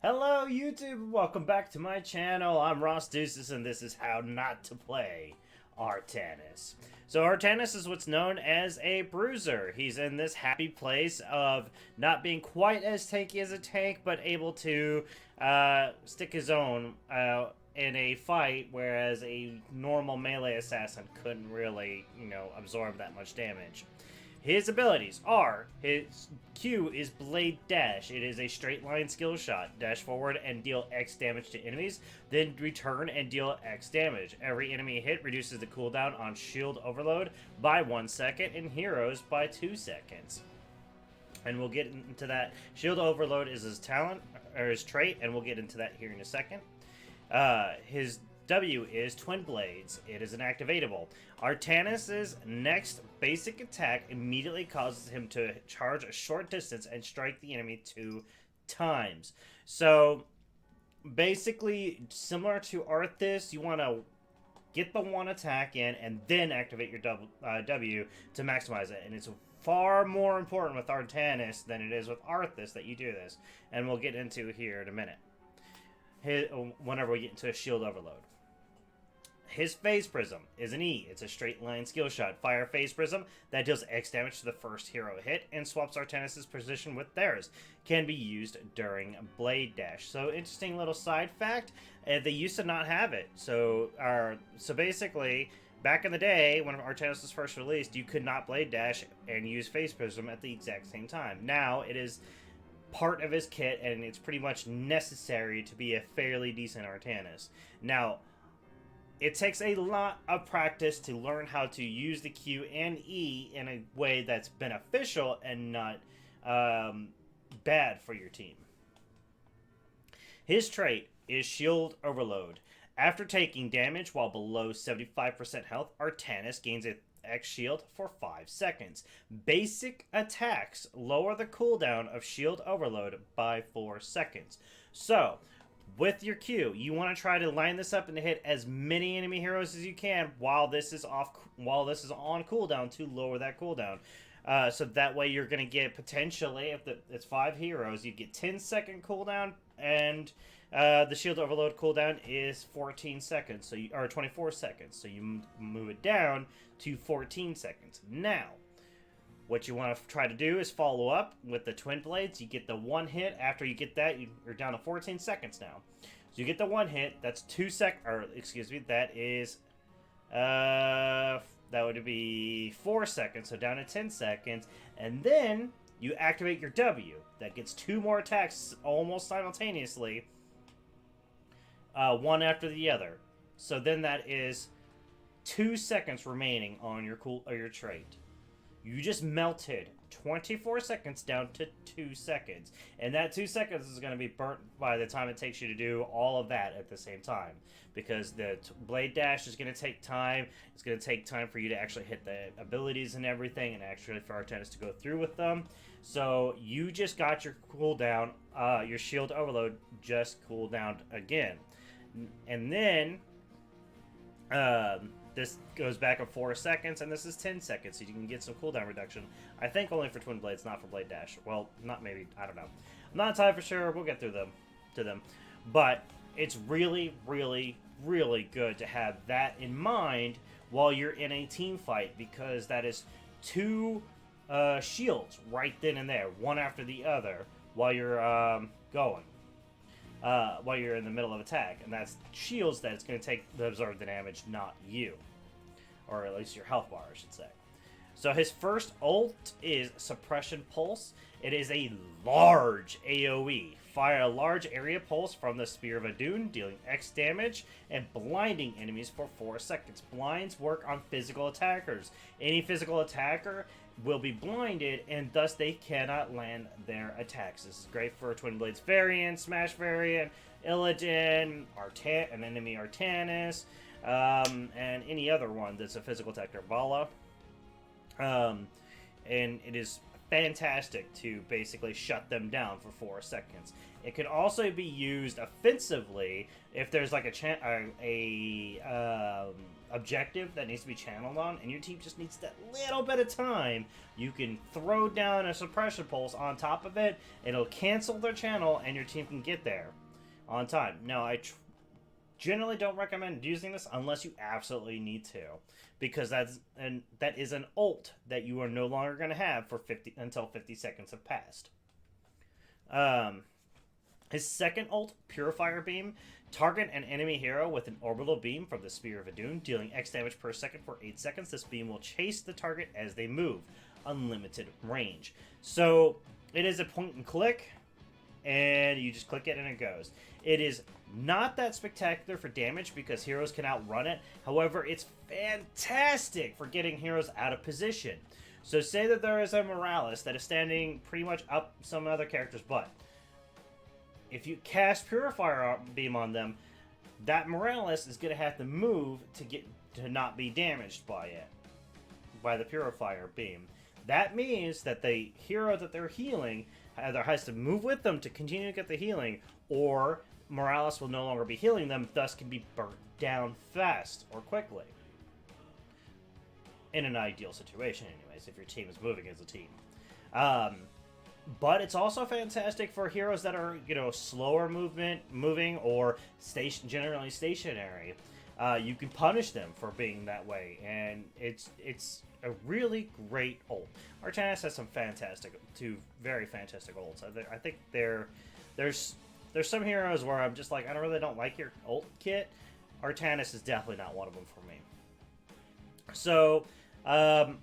Hello YouTube, welcome back to my channel. I'm Ross Deuces and this is how not to play Artanis. So Artanis is what's known as a bruiser. He's in this happy place of not being quite as tanky as a tank, but able to stick his own in a fight, whereas a normal melee assassin couldn't really, absorb that much damage. His abilities are, his Q is Blade Dash. It is a straight line skill shot. Dash forward and deal X damage to enemies, then return and deal X damage. Every enemy hit reduces the cooldown on Shield Overload by 1 second and Heroes by 2 seconds. And we'll get into that. Shield Overload is his talent, or his trait, and we'll get into that here in a second. His W is Twin Blades. It is an activatable. Artanis' next basic attack immediately causes him to charge a short distance and strike the enemy 2 times. So, basically, similar to Arthas, you want to get the one attack in and then activate your W to maximize it. And it's far more important with Artanis than it is with Arthas that you do this. And we'll get into here in a minute. Whenever we get into a Shield Overload. His Phase Prism is an E. It's a straight line skill shot. Fire Phase Prism that deals X damage to the first hero hit and swaps Artanis' position with theirs. Can be used during Blade Dash. So interesting little side fact. They used to not have it. So basically, back in the day when Artanis was first released, you could not Blade Dash and use Phase Prism at the exact same time. Now it is part of his kit and it's pretty much necessary to be a fairly decent Artanis. Now, it takes a lot of practice to learn how to use the Q and E in a way that's beneficial and not bad for your team. His trait is Shield Overload. After taking damage while below 75% health, Artanis gains a X shield for 5 seconds. Basic attacks lower the cooldown of Shield Overload by 4 seconds. So, with your Q, you want to try to line this up and hit as many enemy heroes as you can while this is on cooldown to lower that cooldown. So that way you're going to get potentially, if it's 5 heroes, you get 10-second cooldown, and the Shield Overload cooldown is 14 seconds, or 24 seconds. So you move it down to 14 seconds. Now, what you want to try to do is follow up with the Twin Blades. You get the one hit. After you get that, you're down to 14 seconds now. So you get the one hit. That's that is, that would be 4 seconds. So down to 10 seconds. And then you activate your W. That gets 2 more attacks almost simultaneously. One after the other. So then that is 2 seconds remaining on your trait. You just melted 24 seconds down to 2 seconds. And that 2 seconds is going to be burnt by the time it takes you to do all of that at the same time. Because the Blade Dash is going to take time. It's going to take time for you to actually hit the abilities and everything, and actually for Artanis to go through with them. So you just got your cooldown, your Shield Overload just cooled down again. And then this goes back of 4 seconds, and this is 10 seconds, so you can get some cooldown reduction. I think only for Twin Blades, not for Blade Dash. Well, not maybe, I don't know. I'm not entirely for sure. We'll get through them. But it's really, really, really good to have that in mind while you're in a team fight, because that is 2 shields right then and there, one after the other, while you're while you're in the middle of attack. And that's shields that it's going to take to absorb the damage, not you. Or at least your health bar, I should say. So his first ult is Suppression Pulse. It is a large AoE. Fire a large area pulse from the Spear of Adun, dealing X damage and blinding enemies for 4 seconds. Blinds work on physical attackers. Any physical attacker will be blinded, and thus they cannot land their attacks. This is great for Twin Blades variant, Smash variant, Illidan, an enemy Artanis, and any other one that's a physical attacker, Vala. And it is fantastic to basically shut them down for 4 seconds. It can also be used offensively if there's like a objective that needs to be channeled on, and your team just needs that little bit of time. You can throw down a suppression pulse on top of it, it'll cancel their channel, and your team can get there on time. Now, I generally don't recommend using this unless you absolutely need to, because that is an ult that you are no longer going to have for until 50 seconds have passed. His second ult, Purifier Beam, target an enemy hero with an orbital beam from the Spear of Adun, dealing X damage per second for 8 seconds. This beam will chase the target as they move. Unlimited range. So, it is a point and click, and you just click it and it goes. It is not that spectacular for damage because heroes can outrun it. However, it's fantastic for getting heroes out of position. So say that there is a Morales that is standing pretty much up some other character's butt. If you cast Purifier Beam on them, that Morales is going to have to move to not be damaged by it, by the Purifier Beam. That means that the hero that they're healing either has to move with them to continue to get the healing, or Morales will no longer be healing them, thus can be burnt down fast or quickly. In an ideal situation, anyways, if your team is moving as a team. But it's also fantastic for heroes that are, slower moving, or generally stationary. You can punish them for being that way, and it's a really great ult. Artanis has some very fantastic ults. I think there's some heroes where I'm just like, I don't like your ult kit. Artanis is definitely not one of them for me. So, I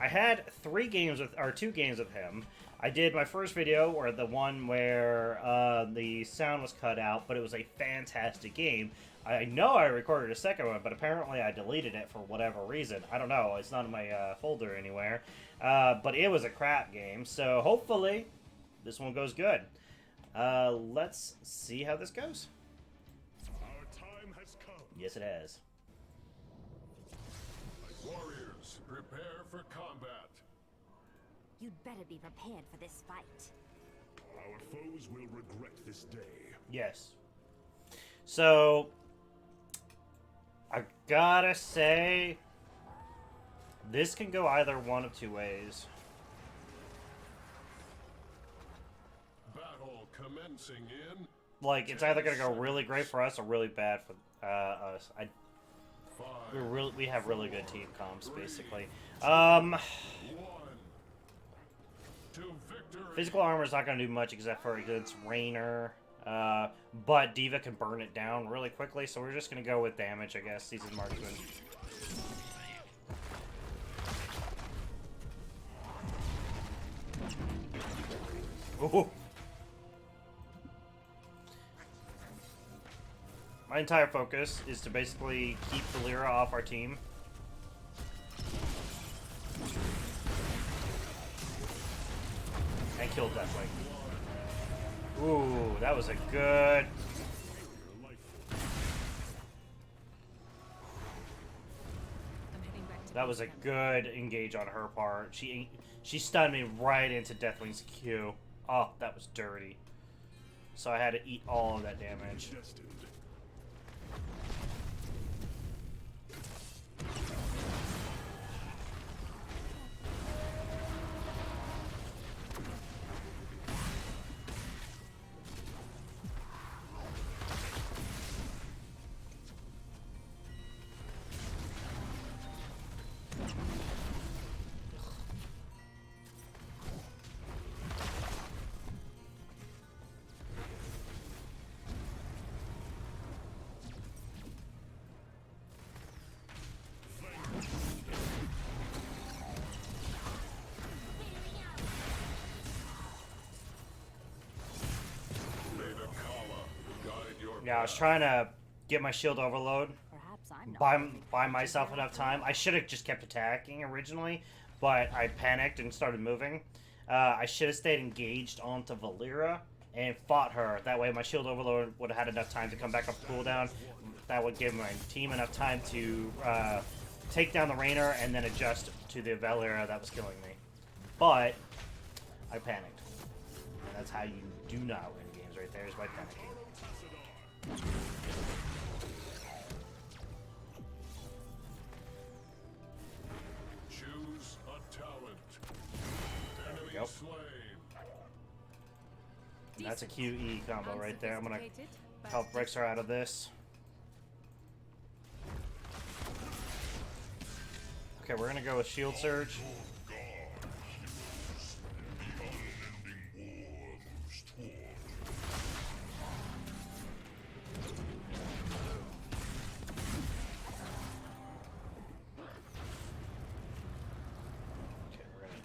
had 2 games with him. I did my first video, or the one where the sound was cut out, but it was a fantastic game. I know I recorded a second one, but apparently I deleted it for whatever reason. I don't know. It's not in my folder anywhere. But it was a crap game, so hopefully this one goes good. Let's see how this goes. Our time has come. Yes, it has. Warriors, prepare for combat. You'd better be prepared for this fight. Our foes will regret this day. Yes. So, I gotta say, this can go either one of 2 ways. Battle commencing in. Like, it's either gonna go really great for us or really bad for us. We have really good team comps, basically. 1. To victory. Physical armor is not gonna do much except for against Rainer. But D.Va can burn it down really quickly, so we're just gonna go with damage, I guess. Seasoned Marksman. Ooh. My entire focus is to basically keep Valeera off our team. And kill Deathwing. Ooh, that was a good... That was a good engage on her part. She stunned me right into Deathwing's Q. Oh, that was dirty. So I had to eat all of that damage. Yeah, I was trying to get my shield overload, buy myself enough time. I should have just kept attacking originally, but I panicked and started moving. I should have stayed engaged onto Valeera and fought her. That way my shield overload would have had enough time to come back up the cooldown. That would give my team enough time to take down the Rainer and then adjust to the Valeera that was killing me. but I panicked. And that's how you do not win games right there, is by panicking. Choose a talent. There we Enemy go. slain. That's a QE combo right there. I'm gonna help Rexar out of this. Okay, we're gonna go with Shield Surge. Okay, we're gonna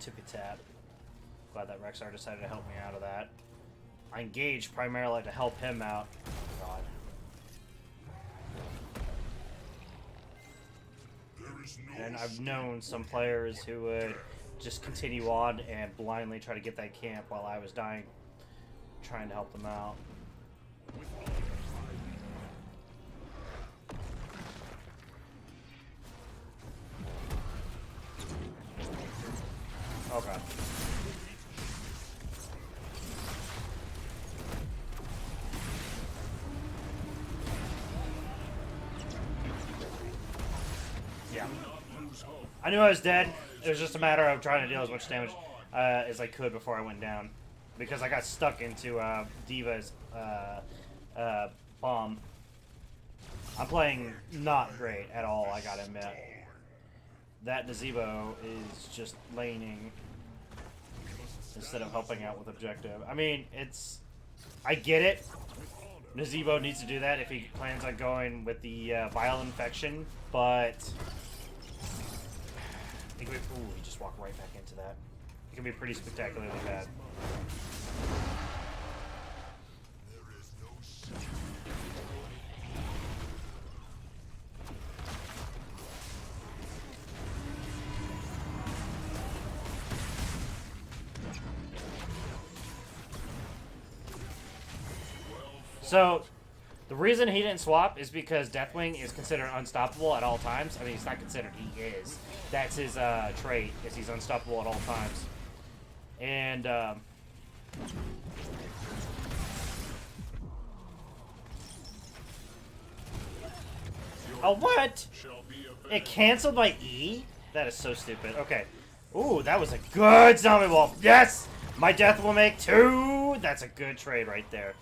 tippy tap. Glad that Rexar decided to help me out of that. I engaged primarily to help him out. Oh, God. And I've known some players who would just continue on and blindly try to get that camp while I was dying, trying to help them out. Oh God. Yeah. I knew I was dead. It was just a matter of trying to deal as much damage as I could before I went down. Because I got stuck into Diva's bomb. I'm playing not great at all, I gotta admit. That Nazebo is just laning instead of helping out with objective. I mean, it's... I get it. Nazebo needs to do that if he plans on going with the viral infection, but... Ooh, he just walked right back into that. It can be pretty spectacularly bad. So, the reason he didn't swap is because Deathwing is considered unstoppable at all times. I mean, he's not considered, he is. That's his trait, is he's unstoppable at all times. And, oh, what? It canceled my E? That is so stupid. Okay. Ooh, that was a good zombie wolf. Yes! My death will make 2! That's a good trade right there.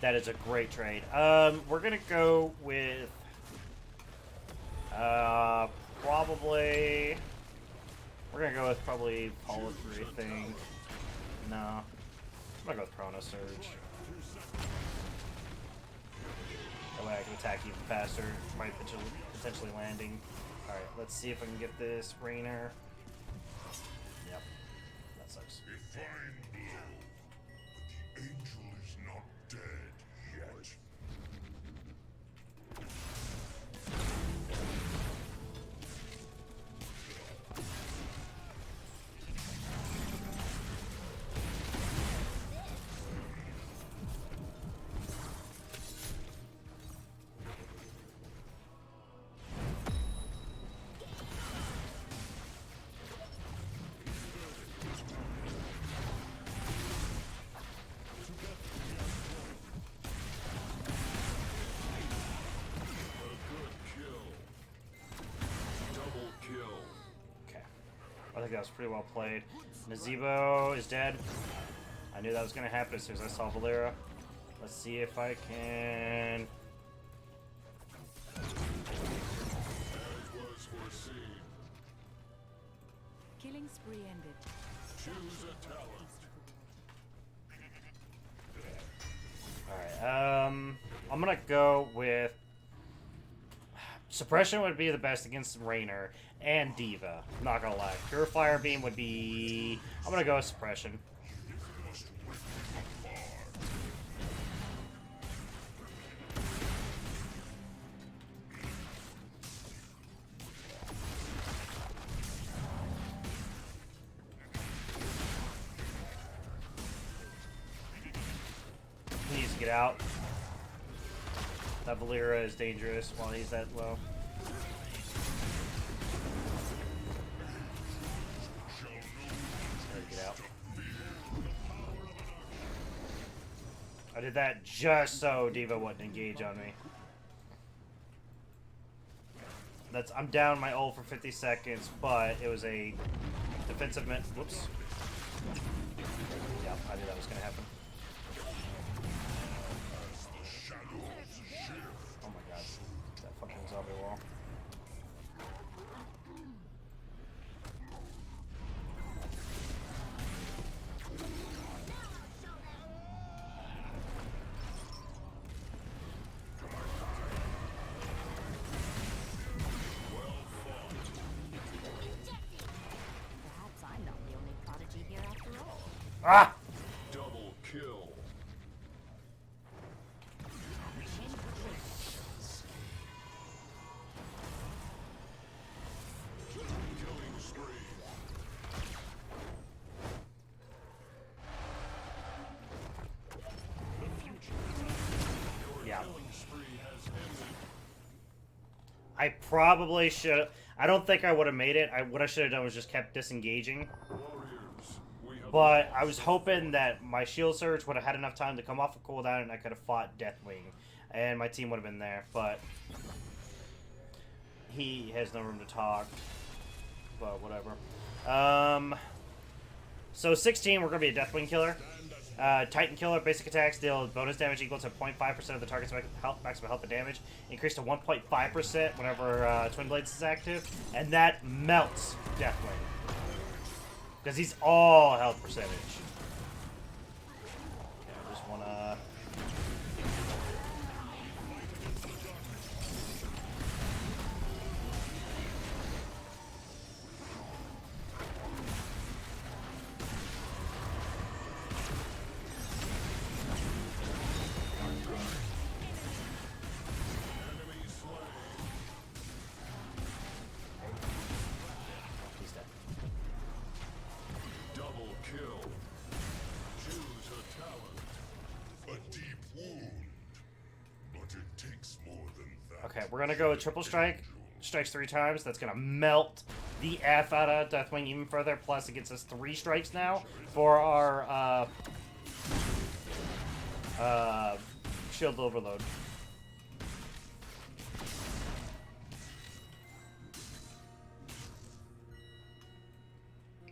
That is a great trade. We're gonna go with probably Apollo 3, I think. No. I'm gonna go with Chrono Surge. That way I can attack even faster. Might potentially landing. Alright, let's see if I can get this Rainer. Yep. That sucks. The angel is not dead yet. I think that was pretty well played. Nazebo is dead. I knew that was going to happen as soon as I saw Valera. Let's see if I can... Killing spree ended. Choose a talent. Alright, I'm going to go with... Suppression would be the best against Rainer and Diva. I'm not gonna lie. Purifier Beam would be... I'm gonna go with Suppression. He needs to get out. That Valera is dangerous while he's that low. I did that just so Diva wouldn't engage on me. I'm down my ult for 50 seconds, but it was a defensive whoops. Yep, I knew that was gonna happen. Oh my god. That fucking zombie wall. Perhaps I'm not the only prodigy here after all. Ah! Double kill. Killing spree. Yeah. Killing spree has ended. I probably should. I don't think I would have made it. What I should have done was just kept disengaging. Warriors, we have But I was hoping that my shield surge would have had enough time to come off a cooldown and I could have fought Deathwing. And my team would have been there. But he has no room to talk. But whatever. So 16, we're going to be a Deathwing killer. Titan killer, basic attacks deal bonus damage equal to 0.5% of the target's maximum health and damage. Increased to 1.5% whenever Twin Blades is active. And that melts Deathwing. Because he's all health percentage. Okay, I just want to... enemy slain. He's dead. Double kill. Choose a talent. A deep wound. But it takes more than that. Okay, we're going to go with triple strike. Strikes 3 times. That's going to melt the F out of Deathwing even further. Plus, it gets us 3 strikes now for our shield overload.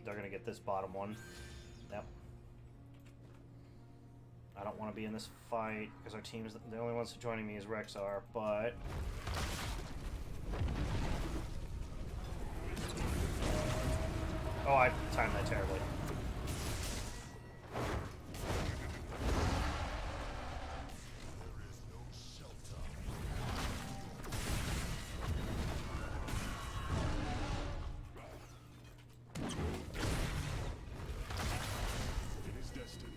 They're going to get this bottom one. Yep. I don't want to be in this fight because our team's the only ones joining me is Rexar, but... Oh, I timed that terribly. It is destined.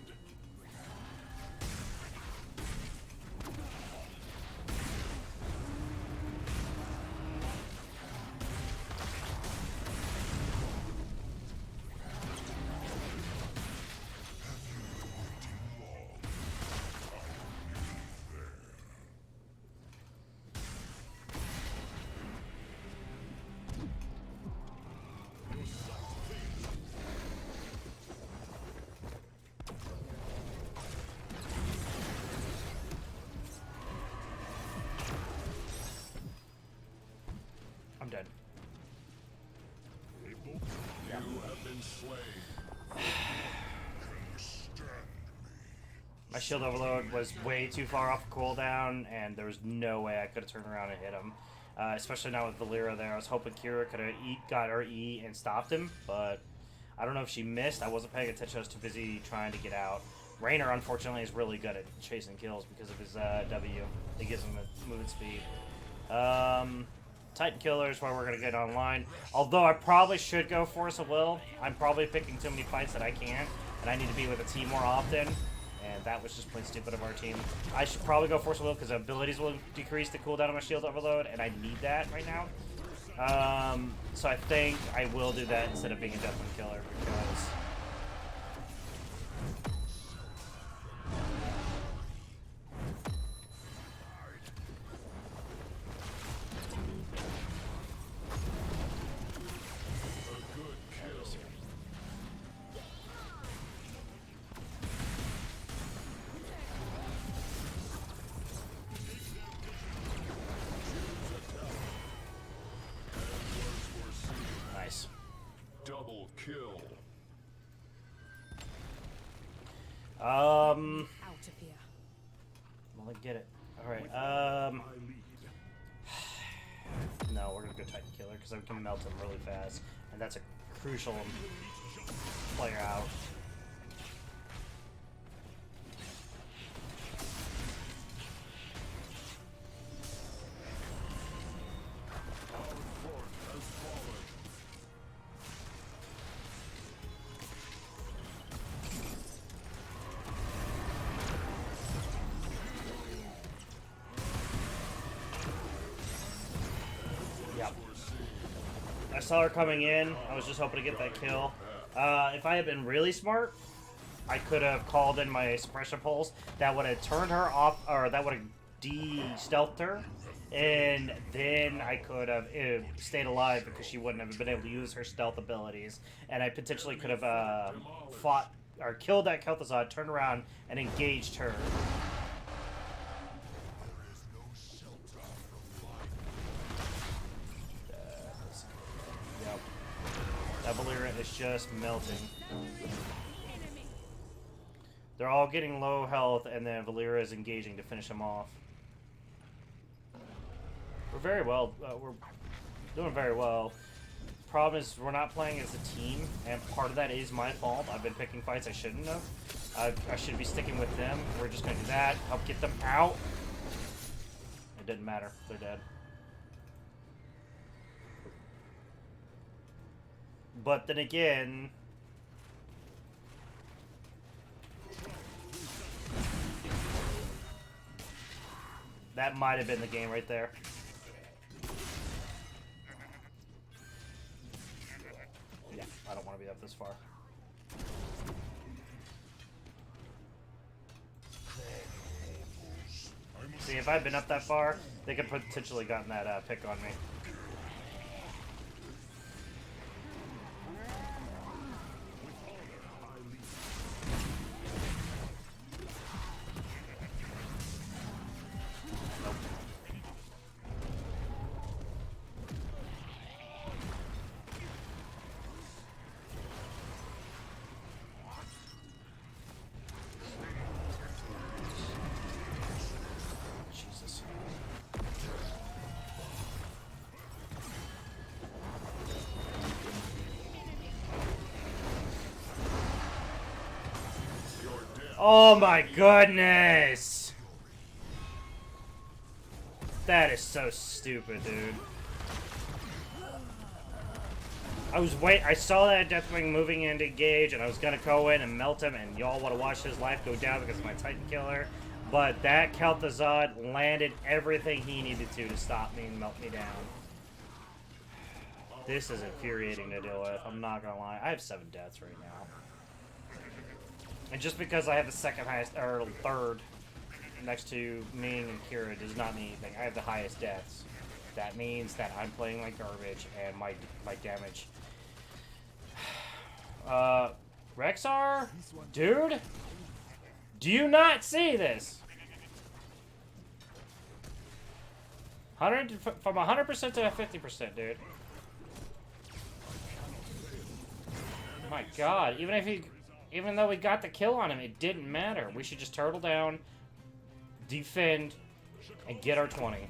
I'm dead. You have been slain. My shield overload was way too far off cooldown, and there was no way I could have turned around and hit him. Especially now with Valera there. I was hoping Kira could have got her E and stopped him, but I don't know if she missed. I wasn't paying attention. I was too busy trying to get out. Raynor, unfortunately, is really good at chasing kills because of his W. It gives him a movement speed. Titan Killer is where we're going to get online. Although I probably should go Force of Will. I'm probably picking too many fights that I can't, and I need to be with a team more often. And that was just plain stupid of our team. I should probably go Force of Will because abilities will decrease the cooldown of my shield overload, and I need that right now. So I think I will do that instead of being a Deathwing Killer because... Out of here. Well, I get it. Alright, no, we're gonna go Titan Killer, because I can melt him really fast. And that's a crucial player out. I saw her coming in. I was just hoping to get that kill. If I had been really smart, I could have called in my suppression pulse. That would have turned her off, or that would have de-stealthed her. And then I could have stayed alive because she wouldn't have been able to use her stealth abilities. And I potentially could have fought, or killed that Kel'Thuzad, turned around, and engaged her. That Valyria is just melting. They're all getting low health, and then Valyria is engaging to finish them off. We're very well. We're doing very well. Problem is, we're not playing as a team, and part of that is my fault. I've been picking fights I shouldn't have. I should be sticking with them. We're just going to do that. Help get them out. It didn't matter. They're dead. But then again, that might have been the game right there. Yeah, I don't want to be up this far. See, if I'd been up that far, they could potentially gotten that pick on me. Oh my goodness! That is so stupid, dude. I saw that Deathwing moving in to engage, and I was gonna go in and melt him, and y'all would have watched his life go down because of my Titan Killer. But that Kel'Thuzad landed everything he needed to stop me and melt me down. This is infuriating to deal with, I'm not gonna lie. I have 7 deaths right now. And just because I have the second highest, or third, next to Ming and Kira does not mean anything. I have the highest deaths. That means that I'm playing like garbage, and my damage. Rexar? Dude? Do you not see this? From 100% to 50%, dude. My god, even though we got the kill on him, it didn't matter. We should just turtle down, defend, and get our 20.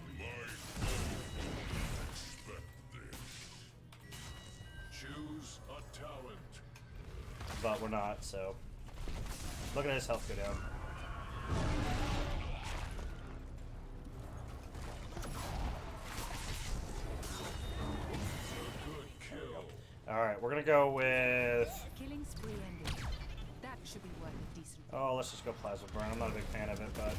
Choose a talent. But we're not, so. Look at his health go down. Alright, we're gonna go with... Killing spree ended. That should be worth a decent. Oh, let's just go Plasma Burn. I'm not a big fan of it, but...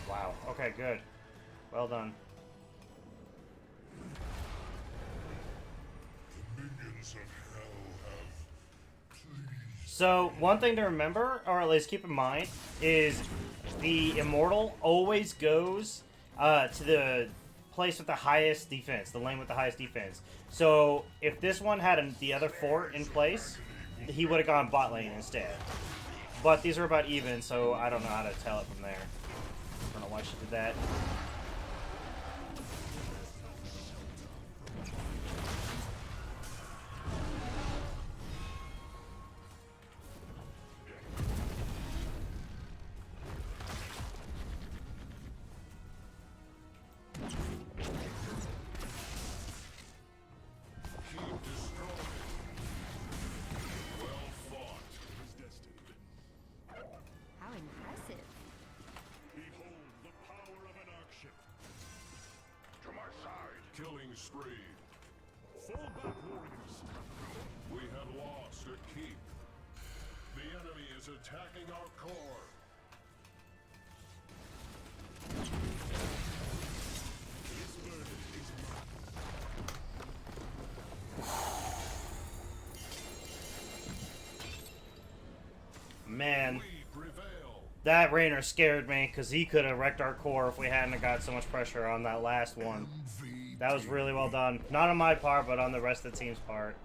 Wow. Okay, good. Well done. Demons of hell have pleased. So, one thing to remember, or at least keep in mind, is the Immortal always goes to the place with the highest defense, the lane with the highest defense. So, if this one had the other fort in place, he would have gone bot lane instead. But these are about even, so I don't know how to tell it from there. I don't know why she did that. Keep destroying. Well fought. How impressive. Behold the power of an archship. To my side. Killing spree. Fall back, warriors. We have lost a keep. The enemy is attacking our core. This burden is Man, we prevail. that Rainer scared me, because he could have wrecked our core if we hadn't have got so much pressure on that last one. That was really well done. Not on my part, but on the rest of the team's part.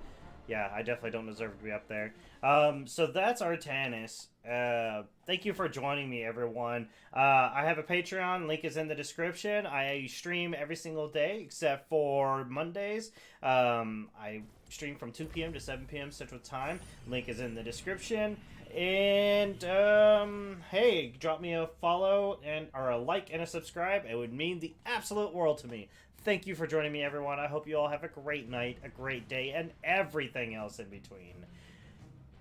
Yeah, I definitely don't deserve to be up there. So that's Artanis. Thank you for joining me, everyone. I have a Patreon. Link is in the description. I stream every single day except for Mondays. I stream from 2 p.m. to 7 p.m. Central Time. Link is in the description. And hey, drop me a follow or a like and a subscribe. It would mean the absolute world to me. Thank you for joining me, everyone. I hope you all have a great night, a great day, and everything else in between.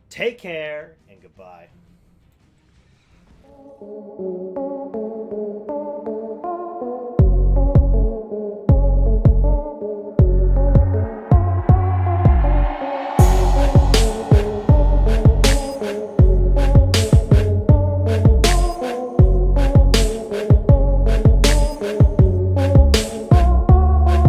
Take care, and goodbye.